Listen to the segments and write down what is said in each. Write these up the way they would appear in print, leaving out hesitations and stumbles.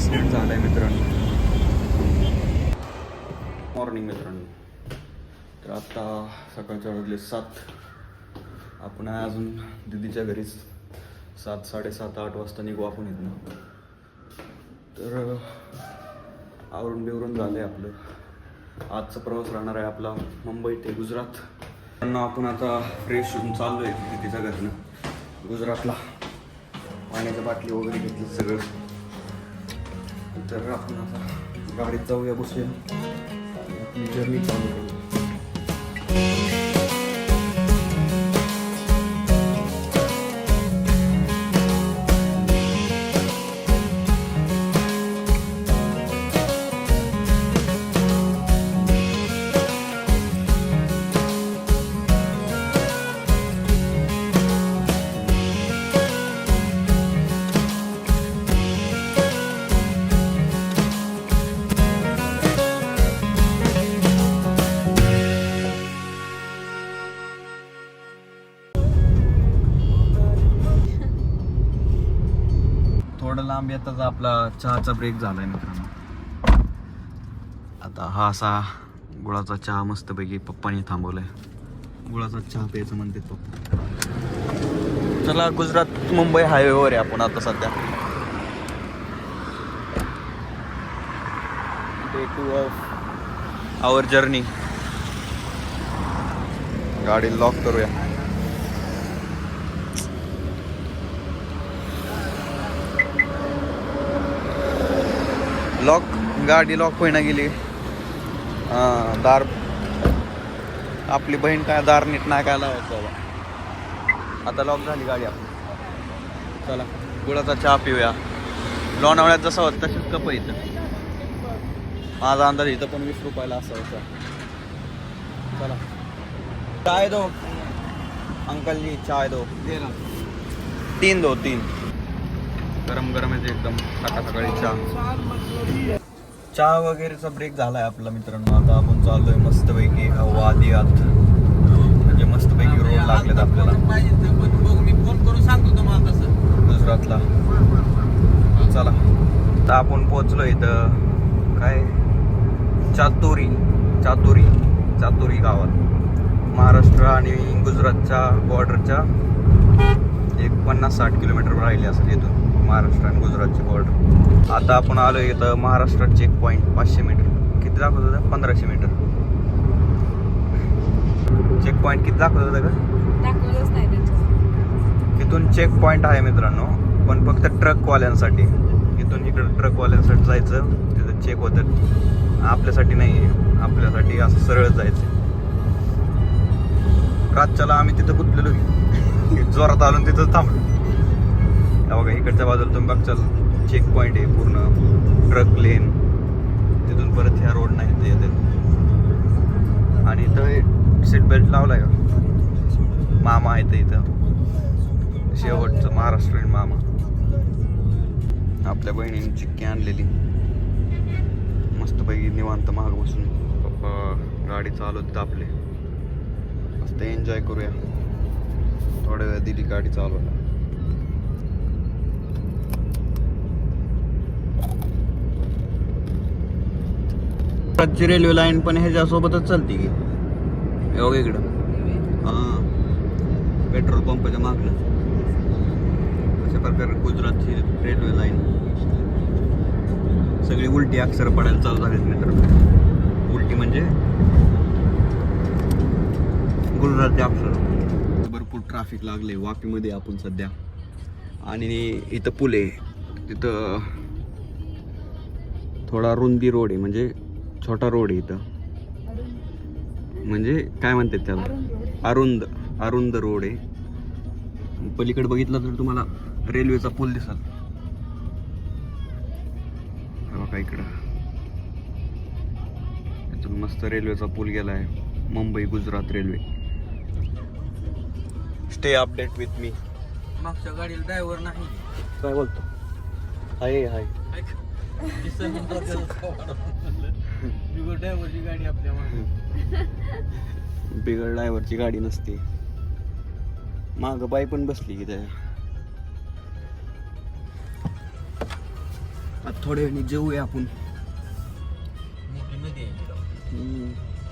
Accident झाला आहे मित्रांनो. मॉर्निंग मित्रांनो. तर आता सकाळच्या वाजले 7. आपण अजून दिदीच्या घरीच 7, 7:30, 8 वाजता निघू आपण इथनं. तर आवरून बिवरून झालं आहे आपलं. आजचा प्रवास राहणार आहे आपला मुंबई ते गुजरात. त्यांना आपण आता फ्रेश होऊन चाललो आहे दिदीच्या घरनं गुजरातला. पाण्याच्या बाटली वगैरे घेतली सगळं. तर आपण आता गाडीत जाऊया, बसूया, आपली जर्नी चालू करू. थोडं लांब येताच आपला चहाचा ब्रेक झालाय मित्रांनो. आता हा असा गुळाचा चहा मस्तपैकी पप्पानी थांबवलाय. गुळाचा चहा प्यायचं म्हणते पप्पा. चला, गुजरात मुंबई हायवेवर आहे आपण आता सध्या. Day 2 of our journey. गाडी लॉक करूया. लॉक, गाडी लॉक होईना गेली. दार, आपली बहीण काय दार नीट नाही काय लावायचं बाबा. आता लॉक झाली गाडी आपली. चला, गुळाचा चहा पिऊया. लोणावळ्यात जसं होतं तशीच कप इथं. माझा अंदाज इथं पण 20 रुपयाला असं होतं. चला, चाय दो अंकल जी, चाय दो. 3 दो, 3. गरम गरम आहे एकदम सकाळी चहा. चहा वगैरेचा ब्रेक झालाय आपला मित्रांनो. आता आपण चाललोय मस्तपैकी वादियात. म्हणजे मस्तपैकी रोड लागलेत आपल्याला गुजरातला. चला, आता आपण पोहोचलो इथं काय चातुरी गावात. महाराष्ट्र आणि गुजरातच्या बॉर्डरच्या एक 50-60 किलोमीटर राहिले असेल इथून, महाराष्ट्र आणि गुजरातची बॉर्डर. आता आपण आलो इथं महाराष्ट्र चेक पॉईंट. 500 मीटर किती दाखवत होतं? 1500 मीटर. चेक पॉईंट किती दाखवत होतं का? दाखवलंच नाही त्याच्यावर. इथून चेक पॉईंट आहे मित्रांनो, पण फक्त ट्रकवाल्यांसाठी. इथून इकडं ट्रकवाल्यांसाठी जायचं, तिथं चेक होतं. आपल्यासाठी नाही, आपल्यासाठी असं सरळ जायचं. रातच्याला आम्ही तिथं गुंतलेलो, जोरात आलो तिथं थांबलो. बघा इकडच्या बाजूला तुम्ही बघचाल चेक पॉईंट आहे पूर्ण, ट्रक लेन. तिथून परत ह्या रोड नाही इथं येते. आणि इथं सीट बेल्ट लावलाय का? मामा आहे इथं, शेवटचं महाराष्ट्रीयन मामा. आपल्या बहिणीने चिक्की आणलेली, मस्तपैकी निवांत महाग बसून पप्पा गाडी चालवत आपले. मस्त एन्जॉय करूया. थोड्या वेळ दिली गाडी चालवायला. गुजरातची रेल्वे लाईन पण ह्याच्यासोबतच चालते की एवढं इकडं. पेट्रोल पंपाच्या मागणं अशा प्रकारे गुजरातची रेल्वे लाईन. सगळी उलटी अक्षर पडायला चालू झालीत मित्रांनो. उलटी म्हणजे गुजरातचे अक्षर. भरपूर ट्रॅफिक लागले वापीमध्ये आपण सध्या. आणि इथं पूल आहे, तिथं थोडा रुंदी रोड आहे, म्हणजे छोटा रोड आहे इथं. म्हणजे काय म्हणतात त्याला, अरुंद रोड आहे. पलीकडे बघितलं तर तुम्हाला रेल्वेचा पूल दिसाल. बघा इकडं इथून मस्त रेल्वेचा पूल गेलाय. Mumbai Gujarat railway. Stay update with me. मागच्या गाडीला ड्रायव्हर नाही. काय बोलतो? हाय हाय. ड्रायव्हरची गाडी आपल्या बिगर ड्रायव्हरची गाडी नसते. माग बाई पण बसली की त्या. आता थोड्या वेळाने जेवूया आपण. मोठी नदी आहे तिथं.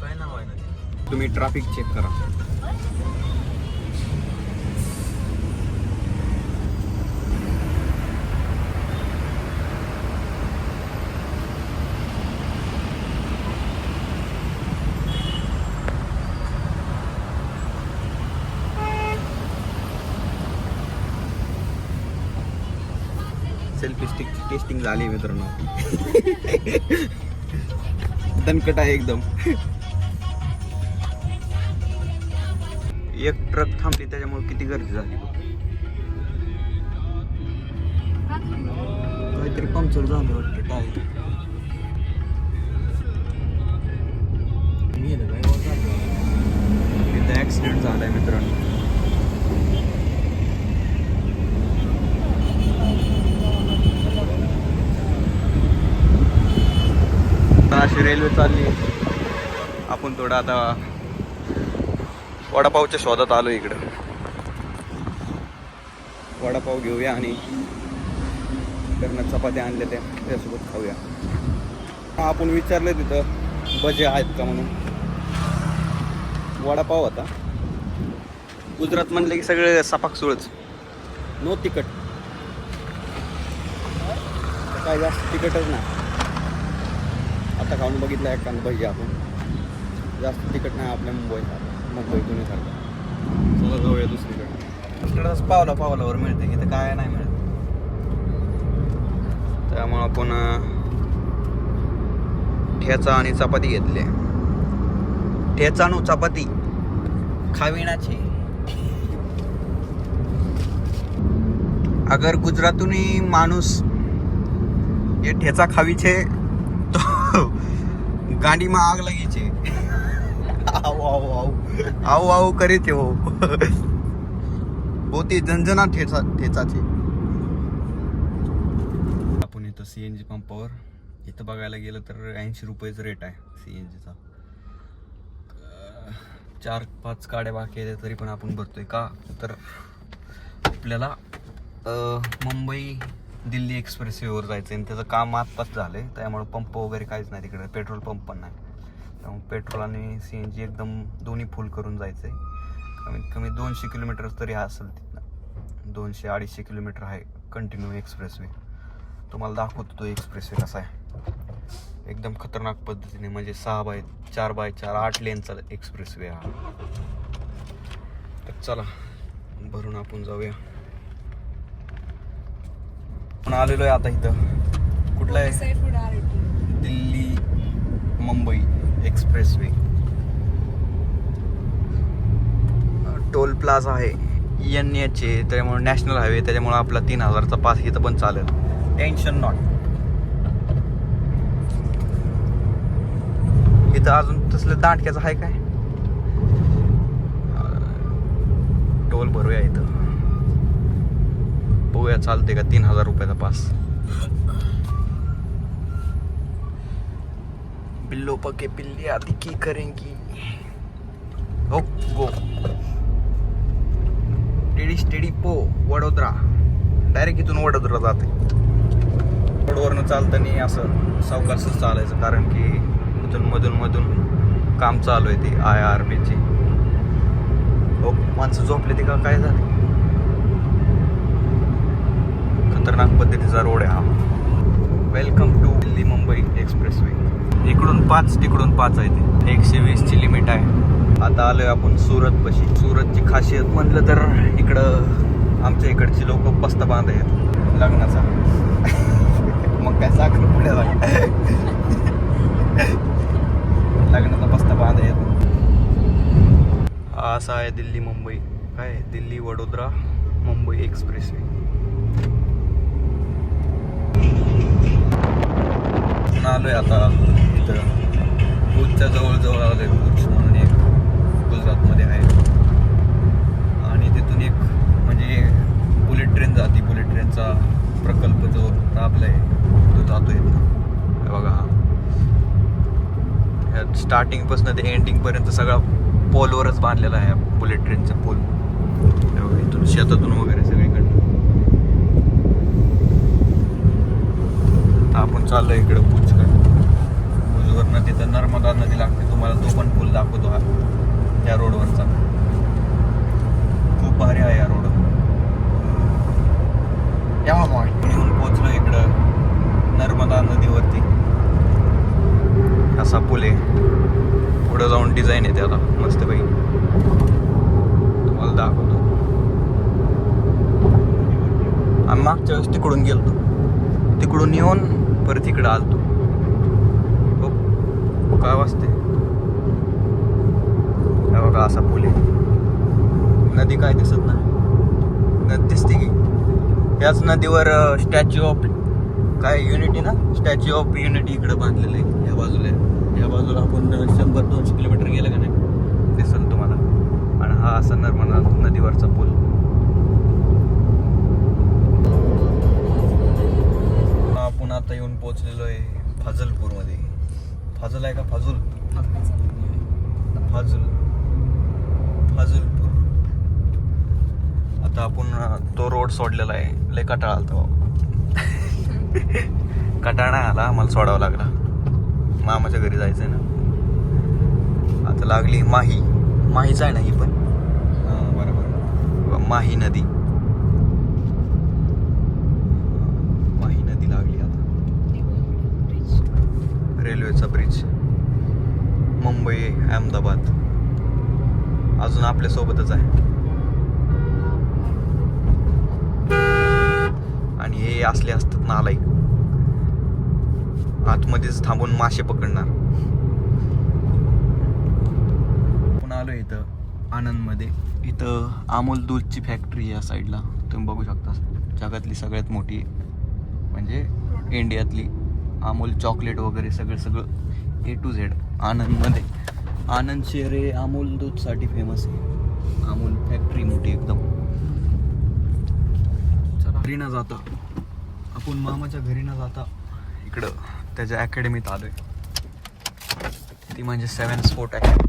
काय नाव आहे नदी? तुम्ही ट्रॅफिक चेक करा. सेल्फी स्टिक टेस्टिंग झाली मित्रांनो. दणकट आहे एकदम. एक ट्रक थांबली त्याच्यामुळे किती गर्दी झाली. काहीतरी पंक्चर झालं वाटतं टायर. इथं ऍक्सिडेंट झालाय मित्रांनो. अशी रेल्वे चालली. आपण थोडं आता वडापावच्या शोधात आलो इकडं. वडापाव घेऊया आणि घरनं चपात्या आणल्या त्यासोबत खाऊया. आपण विचारलं तिथं भजे आहेत का म्हणून. वडापाव होता. गुजरात म्हणलं की सगळे सपाक सुळच. नो तिखट. काय जास्त तिखटच नाही. आता खाऊन बघितलं एखादं भजी आपण. जास्त तिखट नाही आपल्या मुंबई पुण्यासारखं. चला जाऊया दुसरीकडे. इकडंच पावलावर मिळते की तर काय नाही मिळत. त्यामुळं आपण ठेचा आणि चपाती घेतले. ठेचा आणि चपाती खाविणाची. अगर गुजरातूनी माणूस ये ठेचा खावीचे तो गांडी में आग लगी छे. आओ आओ आओ आओ आओ करे थे हो. बहुत ही झंझना ठेचाचे. आपण इथं CNG पंपावर इथं बघायला गेलं तर 80 रुपयेच रेट आहे CNGचा. 4-5 गाड्या बाकी आहेत तरी पण आपण भरतोय का तर आपल्याला मुंबई दिल्ली एक्सप्रेसवेवर जायचं आणि त्याचं काम आत्ताच झालं आहे. त्यामुळे पंप वगैरे काहीच नाही तिकडे. पेट्रोल पंप पण नाही. त्यामुळे पेट्रोल आणि CNG एकदम दोन्ही फुल करून जायचं आहे. कमीत कमी 200 किलोमीटर तरी असेल तिथनं. 200-250 किलोमीटर आहे कंटिन्यू एक्सप्रेसवे. तुम्हाला दाखवतो तो एक्सप्रेसवे कसा आहे. एकदम खतरनाक पद्धतीने म्हणजे 4x4 8 लेनचा एक्सप्रेसवे हा. तर चला भरून आपण जाऊया. आपण आलेलो आहे आता इथं. कुठला आहे? Delhi Mumbai expressway. Toll plaza आहे NH आहे. त्याच्यामुळे नॅशनल हायवे. त्याच्यामुळे आपला 3000चा पास इथं पण चालेल. Tension not. इथं अजून तसलं दांडक्याचं आहे काय. टोल भरूया इथं. बघूया चालते का 3000 रुपयाचा पास. बिल्लो पके पिल्ली आदि की करेंगी. हो गो. स्टेडी पो वडोदरा. डायरेक्ट इथून वडोदरा जाते. रोडवरनं चालताना असं सावकाशच चालायचं कारण की इथून मधून काम चालू आहे ते IRBची. हो माणसं झोपले ते का काय झाले. खतरनाक पद्धतीचा रोड आहे हा. Welcome to Delhi Mumbai expressway. इकडून 5 तिकडून 5 आहे ते. 120ची लिमिट आहे. आता आलोय आपण सुरतपाशी. सुरतची खासियत म्हणलं तर इकडं आमच्या इकडची लोक बस्ता बांध आहेत लग्नाचा. मग काय साखर पुढे लग्नाचा बस्ता बांध आहेत. असा आहे दिल्ली मुंबई. काय दिल्ली वडोदरा मुंबई एक्सप्रेसवे. आलोय आता इथं भूजच्या जवळ आलोय. भूज म्हणून एक गुजरातमध्ये आहे आणि तिथून एक म्हणजे बुलेट ट्रेन जाते. बुलेट ट्रेनचा प्रकल्प जो राबलाय तो जातोय बघा. स्टार्टिंगपासून ते एंडिंगपर्यंत सगळा पोलवरच बांधलेला आहे बुलेट ट्रेनचा पोल. इथून शेतातून वगैरे सगळीकडे आपण चाललोय इकडे पुचकर. पुजवरनं तिथं नर्मदा नदी लागते. तुम्हाला तो पण पूल दाखवतो हा या रोडवरचा. खूप भारी आहे या रोड. येऊन पोचलो इकडं नर्मदा नदीवरती. असा पूल आहे. पुढे जाऊन डिझाईन आहे त्याला मस्तपैकी. तुम्हाला दाखवतो. आम्ही मागच्या वेळेस तिकडून गेलतो. तिकडून येऊन परत इकडं आलतो. काय वाजते बघा. असा पूल आहे. नदी काय दिसत नाही. नदी दिसते की याच नदीवर स्टॅच्यू ऑफ काय युनिटी ना. स्टॅच्यू ऑफ युनिटी इकडे बांधलेलं आहे या बाजूला. या बाजूला आपण 100-200 किलोमीटर गेलं का नाही दिसल तुम्हाला. आणि हा असा नर्मदा नदीवरचा पूल. आपण आता येऊन पोहोचलेलो आहे फाजलपूरमध्ये. फाजल आहे का फाजूल? फाजलपूर. आता आपण तो रोड सोडलेला आहे. लय कटाळा आलता बाबा. कटाळा नाही आला. मला सोडावा लागला. मामाच्या घरी जायचंय ना. आता लागली माहीच आहे ना ही पण. बरोबर. माही नदी लागली आता. रेल्वेचा ब्रिज. मुंबई अहमदाबाद अजून आपल्या सोबतच आहे. आणि हे असले असतात नालायक. आतमध्येच थांबून मासे पकडणार. आपण आलो इथं आनंदमध्ये. इथं अमूल दूधची फॅक्टरी या साईडला तुम्ही बघू शकता. जगातली सगळ्यात मोठी म्हणजे इंडियातली. अमूल चॉकलेट वगैरे सगळं A to Z आनंदमध्ये. आनंद शहर हे अमूल दूधसाठी फेमस आहे. अमूल फॅक्टरी मोठी एकदम. चला घरी न जाता आपण मामाच्या घरी न जाता इकडं त्याच्या अकॅडमीत आलोय. ती म्हणजे 7 स्पोर्ट अकॅडमी.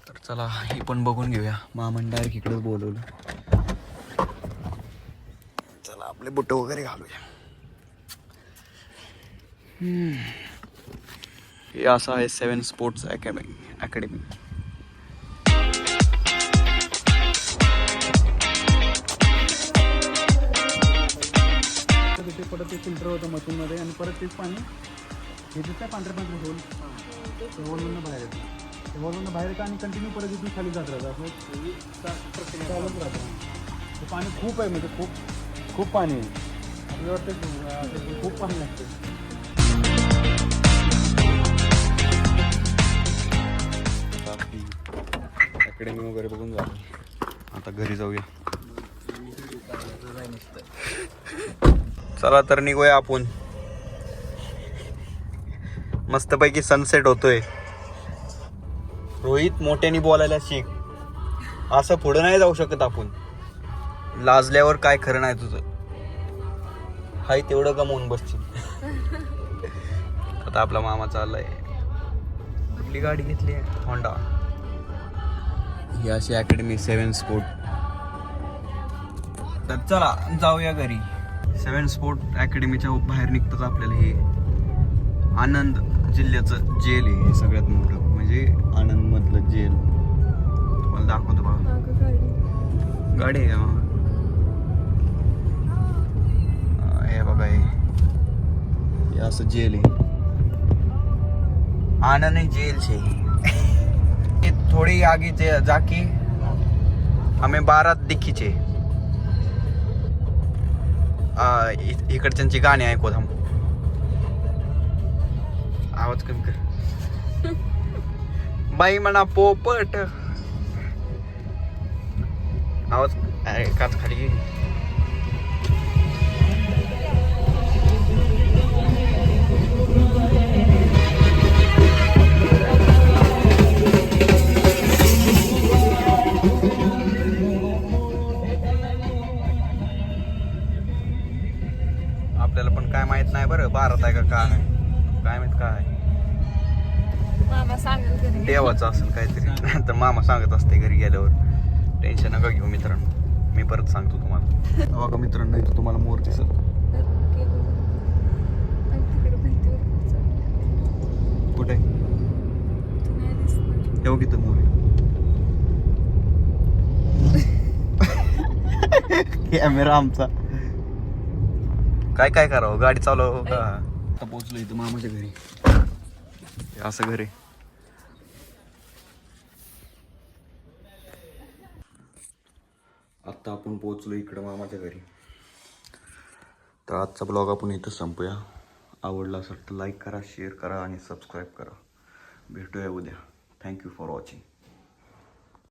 तर चला ही पण बघून घेऊया. मामाने डायरेक्ट इकडंच बोलवलं. चला आपले बुट वगैरे घालूया. हे असं आहे 7 स्पोर्ट्स अकॅडमी. तिथे परत ते फिल्टर होतं मशीनमध्ये आणि परत तेच पाणी हे दिसतं पांढरे होल ते होलमधनं बाहेर येतं. ते होलमधनं बाहेर येतं आणि कंटिन्यू परत इथून खाली जात राहतं. असं चालूच राहतं. ते पाणी खूप आहे म्हणजे खूप पाणी आहे. आपल्याला वाटतं खूप पाणी लागतं. अकॅडमी वगैरे बघून झालं. आता घरी जाऊया. चला तर निघूया आपण. मस्तपैकी सनसेट होतोय. रोहित मोठ्याने बोलायला शिक. असं पुढे नाही जाऊ शकत आपण. लाजल्यावर काय खरं नाही तुझं. हाय तेवढं गमवून बसशील. आता आपला मामा चाललाय. कुठली गाडी घेतली आहे? होंडा. ही अशी अकॅडमी 7 स्पोर्ट. तर चला जाऊया घरी. 7 स्पोर्ट अकॅडमीच्या बाहेर निघताच आपल्याला हे आनंद जिल्ह्याचं जेल आहे. हे सगळ्यात मोठं म्हणजे आनंद मधलं जेल. तुम्हाला दाखवतो बघा. गाडी आहे का? हे बघा हे असं जेल आहे. आनंद जेल से थोड़ी आगे जाके हमें 12 दिखीचे. इकडच्यांची गाणी ऐकू थांब. आवाज कमी कर. बाई म्हणा पोपट. आवाज काच खाली. आपल्याला पण काय माहित नाही बरं. भारत आहे का काय माहित काय. मामा सांगेल घरी. देवाचं असेल काहीतरी. तर मामा सांगत असते घरी गेल्यावर. टेन्शन नका घेऊ मित्रांनो. मी परत सांगतो तुम्हाला. बघा मित्रांनो इथं तुम्हाला मोर दिसत. ठेव की मोरे कॅमेरा आमचा काय काय करावं गाडी चालव का आता पोहोचलो इथं मामाच्या घरी हे असं घरी आत्ता आपण पोहोचलो इकडं मामाच्या घरी तर आजचा ब्लॉग आपण इथं संपूया आवडला असेल तर लाईक करा शेअर करा आणि सबस्क्राईब करा भेटूया उद्या थँक्यू फॉर वॉचिंग